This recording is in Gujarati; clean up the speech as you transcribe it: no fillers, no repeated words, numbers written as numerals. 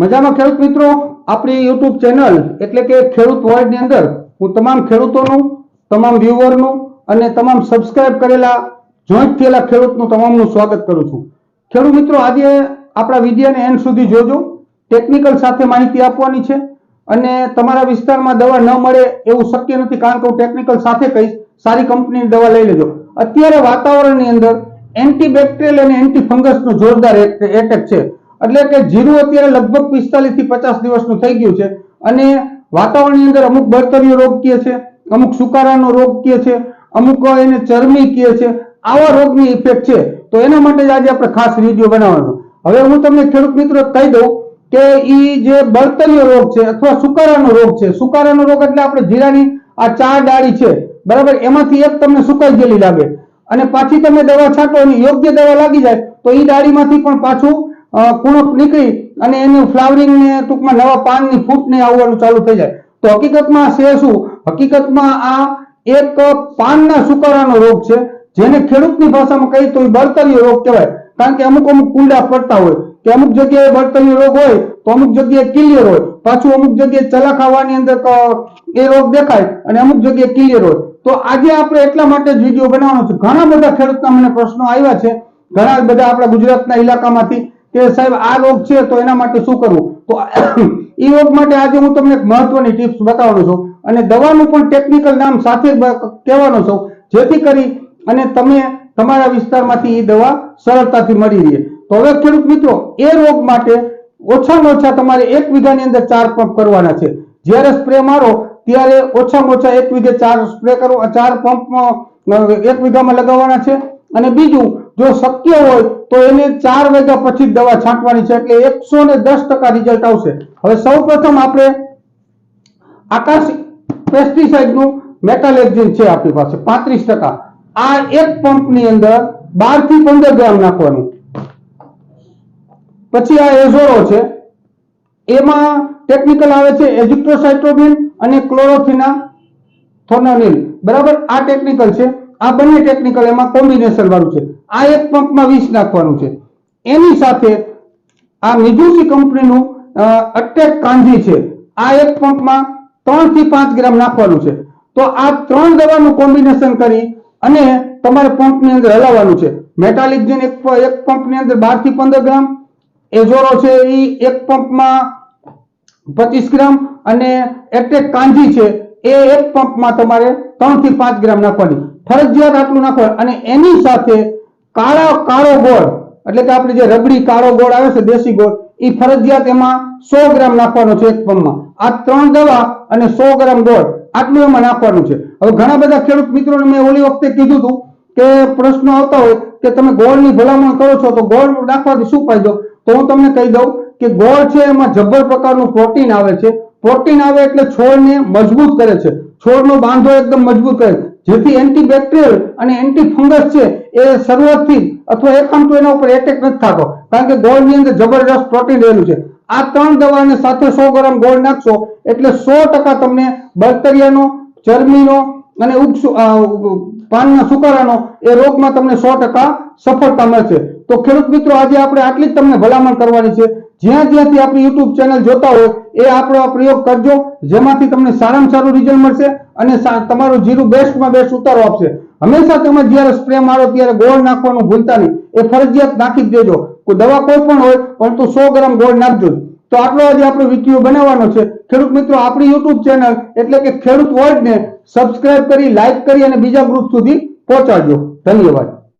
મજામાં ખેડૂત મિત્રો, આપણી યુટ્યુબ ચેનલ એટલે કે ખેડૂત વર્લ્ડ ની અંદર હું તમામ ખેડૂતોનું, તમામ વ્યુઅરનું અને તમામ સબસ્ક્રાઇબ કરેલા જોઈન્ટ થયેલા ખેડૂતનું તમામનું સ્વાગત કરું છું। ખેડૂત મિત્રો, આજે આપણા વિડિયોને એન્ડ સુધી જોજો। ટેકનિકલ સાથે માહિતી આપવાની છે અને તમારા વિસ્તારમાં દવા ન મળે એવું શક્ય નથી, કારણ કે હું ટેકનિકલ સાથે કહીશ। સારી કંપનીની દવા લઈ લેજો। અત્યારે વાતાવરણની અંદર એન્ટીબેક્ટેરિયલ અને એન્ટી ફંગસનો જોરદાર એટેક છે, એટલે કે જીરું અત્યારે લગભગ 45 થી 50 દિવસનું થઈ ગયું છે અને વાતાવરણની અંદર અમુક બળતરીયો રોગ કહે છે, અમુક સુકારાનો રોગ કહે છે, અમુક એને ચરમી કહે છે। આવા રોગની ઇફેક્ટ છે, તો એના માટે આજે આપણે ખાસ વિડીયો બનાવવાનો। હવે હું તમને ખેડૂત મિત્રો કહી દઉં કે ઈ જે બળતરીયો રોગ છે અથવા સુકારાનો રોગ છે, સુકારાનો રોગ એટલે આપણે જીરાની આ 4 ડાળી છે બરાબર, એમાંથી એક તમને સુકાઈ ગયેલી લાગે અને પાછી તમે દવા છાંટો અને યોગ્ય દવા લાગી જાય તો ઈ ડાળીમાંથી પણ પાછું કુણપ નીકળી અને એનું ફ્લાવરિંગ ને ટૂંકમાં નવા પાનની ફૂટ ને આવવાનું ચાલુ થઈ જાય। તો હકીકતમાં છે શું? હકીકતમાં આ એક પાનના સુકારાનો રોગ છે, જેને ખેડૂતની ભાષામાં કહી તો બળતરીયો રોગ કહેવાય। કારણ કે અમુક કુંડા પડતા હોય કે અમુક જગ્યાએ બળતરીયો રોગ હોય તો અમુક જગ્યાએ ક્લિયર હોય, પાછું અમુક જગ્યાએ ચલા ખાવાની અંદર એ રોગ દેખાય અને અમુક જગ્યાએ ક્લિયર હોય। તો આજે આપણે એટલા માટે જ વિડીયો બનાવવાનો છે। ઘણા બધા ખેડૂતના મને પ્રશ્નો આવ્યા છે, ઘણા બધા આપણા ગુજરાતના ઇલાકામાંથી કે સાહેબ આ રોગ છે તો એના માટે શું કરવું? તો એ રોગ માટે આજે હું તમને એક મહત્વની ટિપ્સ બતાવવાનો છું અને દવાનું પણ ટેકનિકલ નામ સાથે કહેવાનો છું, જેથી કરી અને તમે તમારા વિસ્તારમાંથી એ દવા સરળતાથી મળી રહે। તો હવે ખેડૂત મિત્રો, એ રોગ માટે ઓછામાં ઓછા તમારે 1 વીઘાની અંદર 4 પંપ કરવાના છે। જ્યારે સ્પ્રે મારો ત્યારે ઓછામાં ઓછા 1 વીઘે 4 સ્પ્રે કરો, 4 પંપ 1 વીઘામાં લગાવવાના છે। અને બીજું, જો શક્ય હોય તો એને 4 વાગ્યા પછી દવા છાંટવાની છે, એટલે 110% રિઝલ્ટ આવશે। હવે સૌપ્રથમ આપણે આકાશ પેસ્ટિસાઇડનું મેટાલેક્ઝિન છે આપણી પાસે 35%, આ એક પંપની અંદર 12 થી 15 ગ્રામ નાખવાનું। પછી આ એઝોરો છે, એમાં ટેકનિકલ આવે છે એઝિથ્રોસાઇટ્રોબિન અને ક્લોરોથિનાથોનાનિલ બરાબર, આ ટેકનિકલ છે। આ બંને ટેકનિકલ એમાં કોમ્બિનેશન વાળું છે। આ એક પંપમાં 20 નાખવાનું છે। એની સાથે આ મિઝુસી કંપનીનું અટેક કાંજી છે, આ એક પંપમાં 3 થી 5 ગ્રામ નાખવાનું છે। તો આ 3 દવાનું કોમ્બિનેશન કરી અને તમારે પંપની અંદર હલાવવાનું છે। મેટાલિક્ઝિન એક પંપની અંદર 12 થી 15 ગ્રામ, એઝોરો છે એ એક પંપમાં 25 ગ્રામ અને એટેક કાંજી છે એ એક પંપમાં તમારે 3 થી 5 ગ્રામ નાખવાની, ફરજિયાત આટલું નાખવાનું। અને એની સાથે કાળો ગોળ એટલે કે આપણે જે રબડી કાળો ગોળ આવે છે, દેશી ગોળ, એ ફરજિયાત એમાં 100 ગ્રામ નાખવાનો છે એક પંપમાં। આ 3 દવા અને 100 ગ્રામ ગોળ આટલું એમાં નાખવાનું છે। હવે ઘણા બધા ખેડૂત મિત્રોને મેં ઓલી વખતે કીધું હતું કે પ્રશ્નો આવતા હોય કે તમે ગોળની ભલામણ કરો છો તો ગોળ નાખવાથી શું ફાયદો? તો હું તમને કહી દઉં કે ગોળ છે એમાં જબ્બર પ્રકારનું પ્રોટીન આવે છે। પ્રોટીન આવે એટલે છોડને મજબૂત કરે છે, છોડનો બાંધો એકદમ મજબૂત કરે, જેથી એન્ટીબેક્ટેરિયલ અને એન્ટી ફંગસ છે એ શરૂઆતથી અથવા એકાંત એના ઉપર એટેક નથી થતો, કારણ કે ગોળની અંદર જબરદસ્ત પ્રોટીન રહેલું છે। આ 3 દવાને સાથે 100 ગ્રામ ગોળ નાખશો એટલે 100% તમને બળતરિયાનો, ચરમીનો અને પાનના સુકારાનો એ રોગમાં તમને 100% સફળતા મળશે। તો ખેડૂત મિત્રો, આજે આપણે આટલી જ તમને ભલામણ કરવાની છે। જ્યાંથી આપણી યુટ્યુબ ચેનલ જોતા હોય એ આપણો પ્રયોગ કરજો, જેમાંથી તમને સારામાં સારું રિઝલ્ટ મળશે અને તમારું જીરું બેસ્ટમાં બેસ્ટ ઉતારો આપશે। હંમેશા તમે જ્યારે સ્પ્રે મારો ત્યારે ગોળ નાખવાનું ભૂલતા નહીં, એ ફરજિયાત નાખી જ દેજો। કોઈ દવા કોઈ પણ હોય પરંતુ 100 ગ્રામ ગોળ નાખજો। તો આટલો આજે આપણો વિડીયો બનાવવાનો છે। ખેડૂત મિત્રો, આપણી યુટ્યુબ ચેનલ એટલે કે ખેડૂત વર્લ્ડ ને સબસ્ક્રાઇબ કરી, લાઈક કરી અને બીજા ગ્રુપ સુધી પહોંચાડજો। ધન્યવાદ।